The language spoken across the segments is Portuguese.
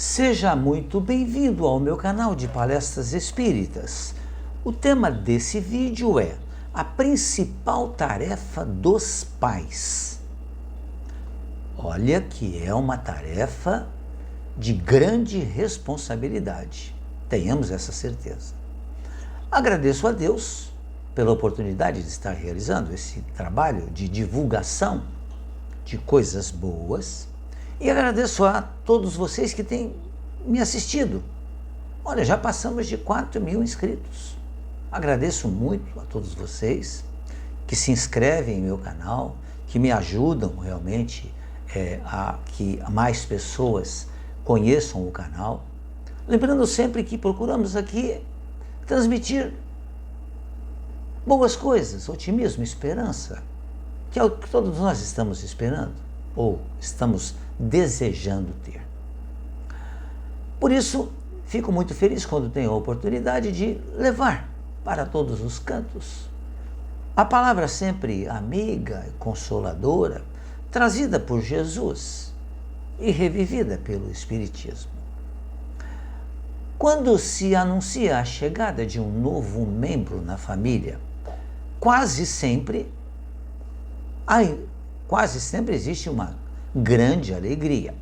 Seja muito bem-vindo ao meu canal de palestras espíritas. O tema desse vídeo é a principal tarefa dos pais. Olha que é uma tarefa de grande responsabilidade, tenhamos essa certeza. Agradeço a Deus pela oportunidade de estar realizando esse trabalho de divulgação de coisas boas e agradeço a todos vocês que têm me assistido. Olha, já passamos de 4.000 inscritos. Agradeço muito a todos vocês que se inscrevem em meu canal, que me ajudam realmente a que mais pessoas conheçam o canal. Lembrando sempre que procuramos aqui transmitir boas coisas, otimismo, esperança, que é o que todos nós estamos esperando ou estamos desejando ter. Por isso, fico muito feliz quando tenho a oportunidade de levar para todos os cantos a palavra sempre amiga e consoladora, trazida por Jesus e revivida pelo Espiritismo. Quando se anuncia a chegada de um novo membro na família, quase sempre existe uma grande alegria.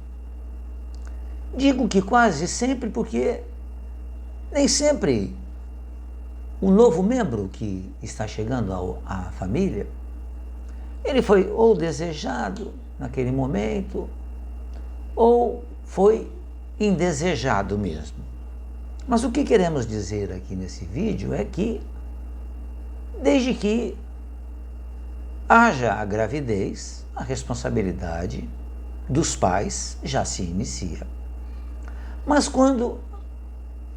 Digo que quase sempre porque nem sempre o novo membro que está chegando à família, ele foi ou desejado naquele momento, ou foi indesejado mesmo. Mas o que queremos dizer aqui nesse vídeo é que, desde que haja a gravidez, a responsabilidade dos pais já se inicia. Mas quando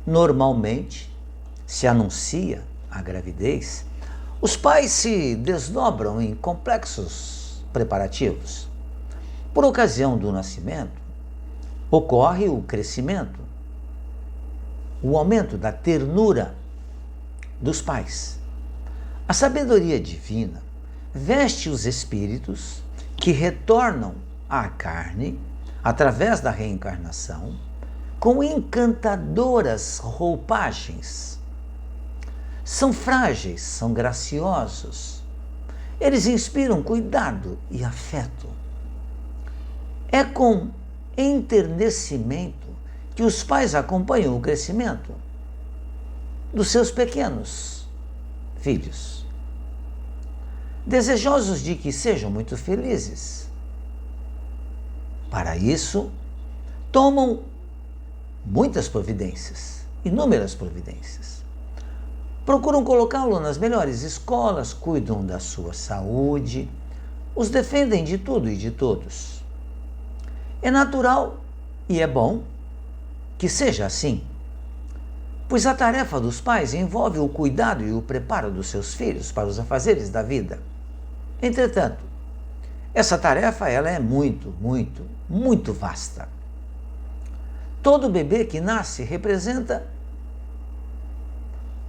normalmente se anuncia a gravidez, os pais se desdobram em complexos preparativos. Por ocasião do nascimento, ocorre o crescimento, o aumento da ternura dos pais. A sabedoria divina veste os espíritos que retornam à carne através da reencarnação com encantadoras roupagens. São frágeis, são graciosos. Eles inspiram cuidado e afeto. É com enternecimento que os pais acompanham o crescimento dos seus pequenos filhos, desejosos de que sejam muito felizes. Para isso, tomam muitas providências, inúmeras providências. Procuram colocá-lo nas melhores escolas, cuidam da sua saúde, os defendem de tudo e de todos. É natural e é bom que seja assim, pois a tarefa dos pais envolve o cuidado e o preparo dos seus filhos para os afazeres da vida. Entretanto, essa tarefa ela é muito vasta. Todo bebê que nasce representa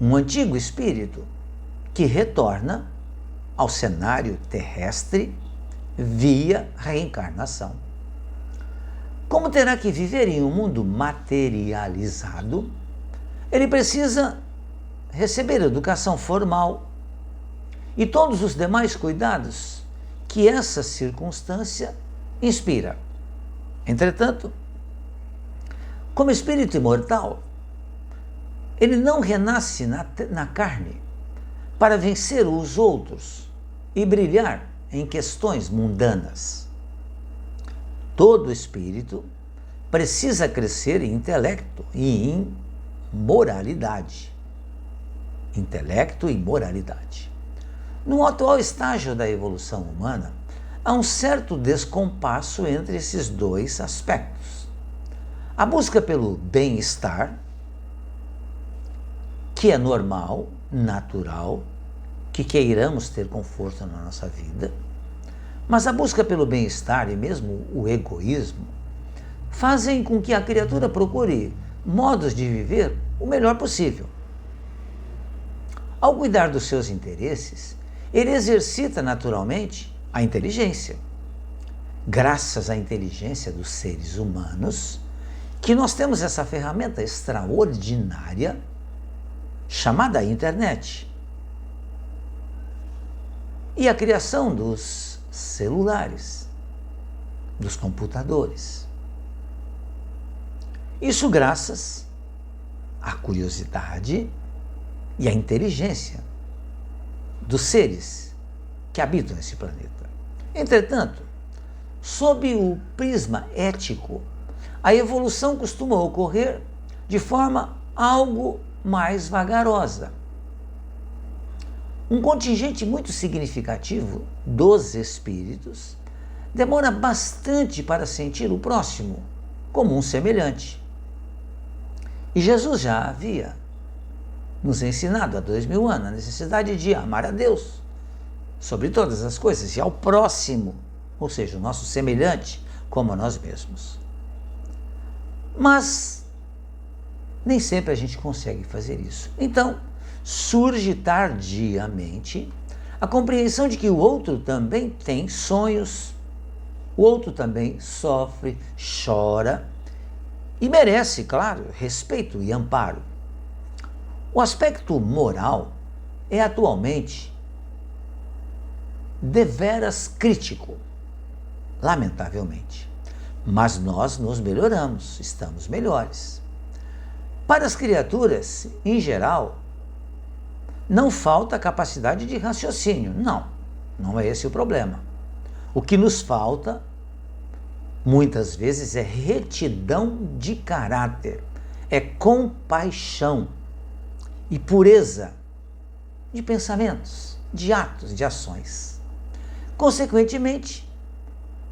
um antigo espírito que retorna ao cenário terrestre via reencarnação. Como terá que viver em um mundo materializado, ele precisa receber educação formal e todos os demais cuidados que essa circunstância inspira. Entretanto, como espírito imortal, ele não renasce na carne para vencer os outros e brilhar em questões mundanas. Todo espírito precisa crescer em intelecto e em moralidade. Intelecto e moralidade. No atual estágio da evolução humana, há um certo descompasso entre esses dois aspectos. A busca pelo bem-estar, que é normal, natural, que queiramos ter conforto na nossa vida, mas a busca pelo bem-estar e mesmo o egoísmo fazem com que a criatura procure modos de viver o melhor possível. Ao cuidar dos seus interesses, ele exercita naturalmente a inteligência. Graças à inteligência dos seres humanos, que nós temos essa ferramenta extraordinária chamada internet. E a criação dos celulares, dos computadores. Isso graças à curiosidade e à inteligência dos seres que habitam esse planeta. Entretanto, sob o prisma ético, a evolução costuma ocorrer de forma algo mais vagarosa. Um contingente muito significativo dos espíritos demora bastante para sentir o próximo como um semelhante. E Jesus já havia nos ensinado há 2000 anos a necessidade de amar a Deus sobre todas as coisas e ao próximo, ou seja, o nosso semelhante, como a nós mesmos. Mas nem sempre a gente consegue fazer isso. Então, surge tardiamente a compreensão de que o outro também tem sonhos, o outro também sofre, chora e merece, claro, respeito e amparo. O aspecto moral é atualmente deveras crítico, lamentavelmente. Mas nós nos melhoramos, estamos melhores. Para as criaturas, em geral, não falta capacidade de raciocínio. Não é esse o problema. O que nos falta, muitas vezes, é retidão de caráter, é compaixão e pureza de pensamentos, de atos, de ações. Consequentemente,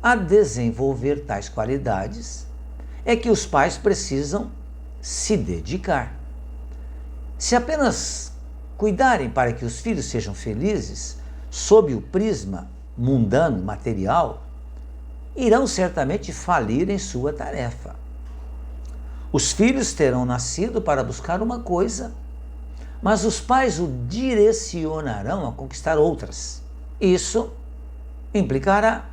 a desenvolver tais qualidades é que os pais precisam se dedicar. Se apenas cuidarem para que os filhos sejam felizes, sob o prisma mundano, material, irão certamente falir em sua tarefa. Os filhos terão nascido para buscar uma coisa, mas os pais o direcionarão a conquistar outras. Isso implicará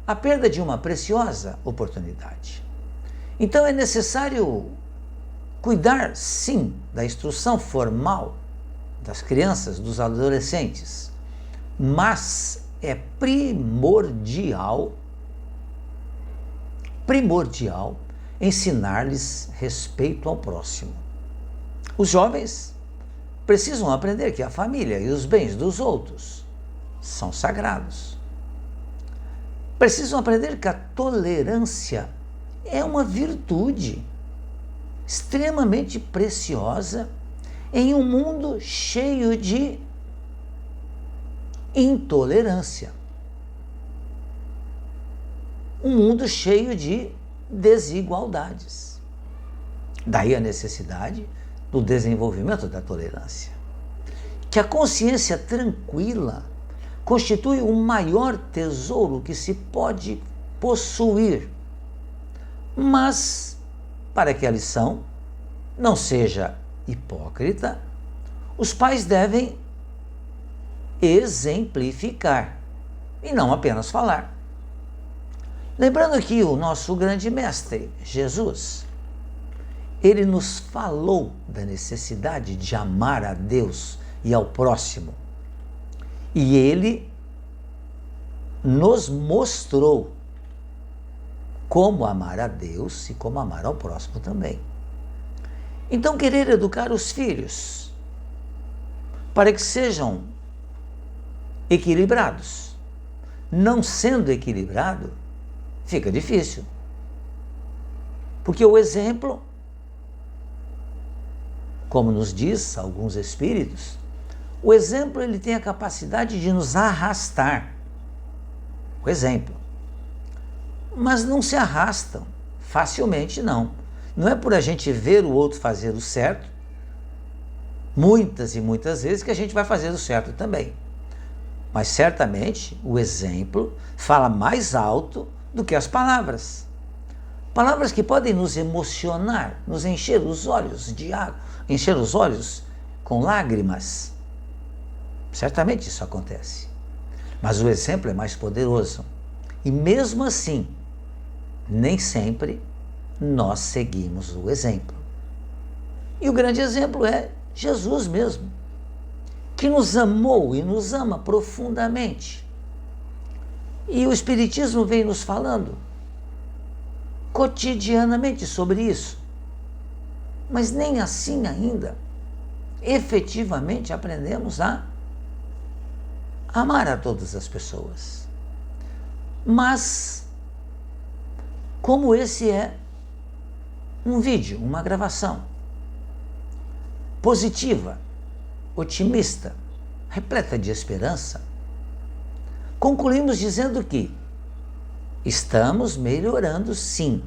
a perda de uma preciosa oportunidade. Então é necessário cuidar, sim, da instrução formal das crianças, dos adolescentes, mas é primordial ensinar-lhes respeito ao próximo. Os jovens precisam aprender que a família e os bens dos outros são sagrados. Precisam aprender que a tolerância é uma virtude extremamente preciosa em um mundo cheio de intolerância. Um mundo cheio de desigualdades. Daí a necessidade do desenvolvimento da tolerância. Que a consciência tranquila constitui o maior tesouro que se pode possuir. Mas, para que a lição não seja hipócrita, os pais devem exemplificar e não apenas falar. Lembrando que o nosso grande mestre, Jesus, ele nos falou da necessidade de amar a Deus e ao próximo. E ele nos mostrou como amar a Deus e como amar ao próximo também. Então, querer educar os filhos para que sejam equilibrados, não sendo equilibrado, fica difícil. Porque o exemplo, como nos diz alguns espíritos, o exemplo ele tem a capacidade de nos arrastar. O exemplo. Mas não se arrastam facilmente, não. Não é por a gente ver o outro fazer o certo, muitas e muitas vezes, que a gente vai fazer o certo também. Mas certamente o exemplo fala mais alto do que as palavras. Palavras que podem nos emocionar, nos encher os olhos de água, encher os olhos com lágrimas. Certamente isso acontece. Mas o exemplo é mais poderoso. E mesmo assim, nem sempre nós seguimos o exemplo. E o grande exemplo é Jesus mesmo, que nos amou e nos ama profundamente. E o Espiritismo vem nos falando cotidianamente sobre isso. Mas nem assim ainda, efetivamente, aprendemos a amar a todas as pessoas. Mas, como esse é um vídeo, uma gravação positiva, otimista, repleta de esperança, concluímos dizendo que estamos melhorando sim,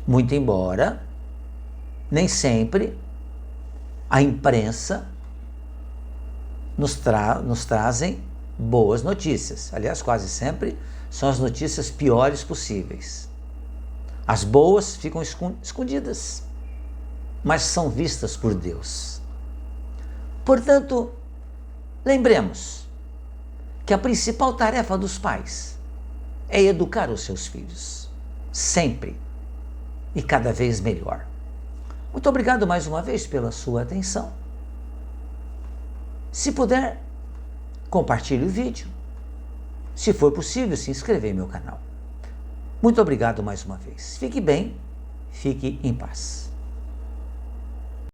muito embora nem sempre a imprensa nos trazem boas notícias. Aliás, quase sempre são as notícias piores possíveis. As boas ficam escondidas, mas são vistas por Deus. Portanto, lembremos que a principal tarefa dos pais é educar os seus filhos, sempre e cada vez melhor. Muito obrigado mais uma vez pela sua atenção. Se puder, compartilhe o vídeo. Se for possível, se inscreva em meu canal. Muito obrigado mais uma vez. Fique bem, fique em paz.